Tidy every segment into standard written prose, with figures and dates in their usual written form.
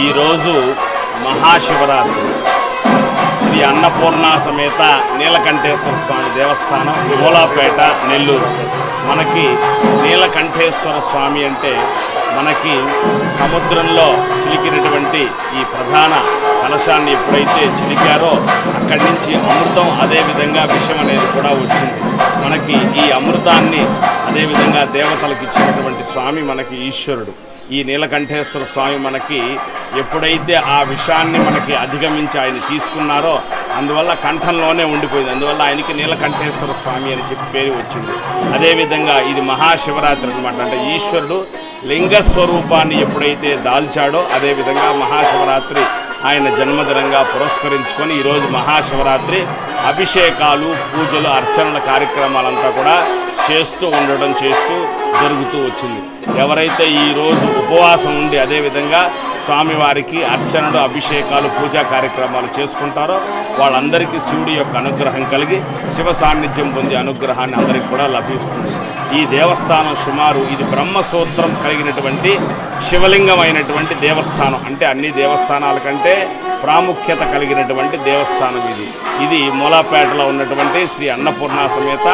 ఈరోజు మహాశివరాత్రి శ్రీ అన్నపూర్ణ సమేత నీలకంఠేశ్వర స్వామి దేవస్థానం మూలాపేట నెల్లూరు. మనకి నీలకంఠేశ్వర స్వామి అంటే మనకి సముద్రంలో చిలికినటువంటి ఈ ప్రధాన కలశాన్ని ఎప్పుడైతే చిలికారో అక్కడి నుంచి అమృతం అదేవిధంగా విషం అనేది కూడా వచ్చింది. మనకి ఈ అమృతాన్ని అదేవిధంగా దేవతలకు ఇచ్చినటువంటి స్వామి మనకి ఈశ్వరుడు. ఈ నీలకంఠేశ్వర స్వామి మనకి ఎప్పుడైతే ఆ విషయాన్ని మనకి అధిగమించి ఆయన తీసుకున్నారో అందువల్ల కంఠంలోనే ఉండిపోయింది. అందువల్ల ఆయనకి నీలకంఠేశ్వర స్వామి అని చెప్పి పేరు వచ్చింది. అదేవిధంగా ఇది మహాశివరాత్రి అనమాట. అంటే ఈశ్వరుడు లింగస్వరూపాన్ని ఎప్పుడైతే దాల్చాడో అదేవిధంగా మహాశివరాత్రి ఆయన జన్మదినంగా పురస్కరించుకొని ఈరోజు మహాశివరాత్రి అభిషేకాలు, పూజలు, అర్చనల కార్యక్రమాలంతా కూడా చేస్తూ జరుగుతూ వచ్చింది. ఎవరైతే ఈరోజు ఉపవాసం ఉండి అదేవిధంగా స్వామివారికి అర్చనలు, అభిషేకాలు, పూజా కార్యక్రమాలు చేసుకుంటారో వాళ్ళందరికీ శివుడి యొక్క అనుగ్రహం కలిగి శివ సాన్నిధ్యం పొందే అనుగ్రహాన్ని అందరికీ కూడా లభిస్తుంది. ఈ దేవస్థానం సుమారు ఇది బ్రహ్మసూత్రం కలిగినటువంటి శివలింగమైనటువంటి దేవస్థానం. అంటే అన్ని దేవస్థానాల కంటే ప్రాముఖ్యత కలిగినటువంటి దేవస్థానం ఇది మూలాపేటలో ఉన్నటువంటి శ్రీ అన్నపూర్ణ సమేత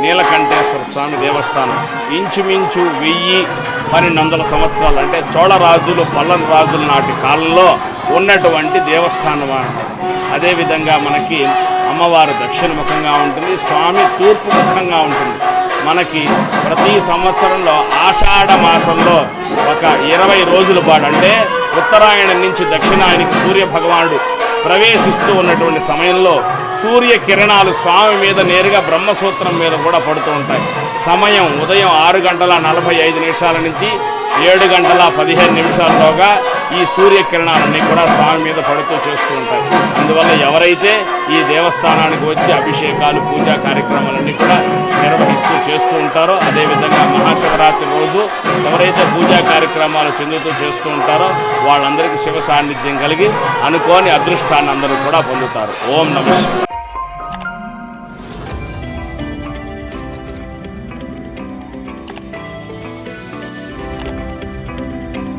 నీలకంఠేశ్వర స్వామి దేవస్థానం. ఇంచుమించు 1000-1200 సంవత్సరాలు అంటే చోళరాజులు, పల్లవ రాజుల నాటి కాలంలో ఉన్నటువంటి దేవస్థానం అన్నమాట. అదేవిధంగా మనకి అమ్మవారు దక్షిణముఖంగా ఉంటుంది, స్వామి తూర్పు ముఖంగా ఉంటుంది. మనకి ప్రతి సంవత్సరంలో ఆషాఢ మాసంలో ఒక 20 రోజుల పాటు అంటే ఉత్తరాయణం నుంచి దక్షిణాయనికి సూర్య భగవానుడు ప్రవేశిస్తూ ఉన్నటువంటి సమయంలో సూర్య కిరణాలు స్వామి మీద నేరుగా బ్రహ్మసూత్రం మీద కూడా పడుతూ ఉంటాయి. సమయం ఉదయం 6:45 నుంచి 7:15 ఈ సూర్య కిరణాలన్నీ కూడా స్వామి మీద పడుతూ చేస్తూ ఉంటాయి. అందువల్ల ఎవరైతే ఈ దేవస్థానానికి వచ్చి అభిషేకాలు, పూజా కార్యక్రమాలన్నీ కూడా నిర్వహిస్తూ చేస్తూ ఉంటారో అదేవిధంగా మహాశివరాత్రి రోజు ఎవరైతే పూజా కార్యక్రమాలు చేస్తూ ఉంటారో వాళ్ళందరికీ శివ సాన్నిధ్యం కలిగి అనుకోని అదృష్టాన్ని అందరూ కూడా పొందుతారు. ఓం నమః శివాయ.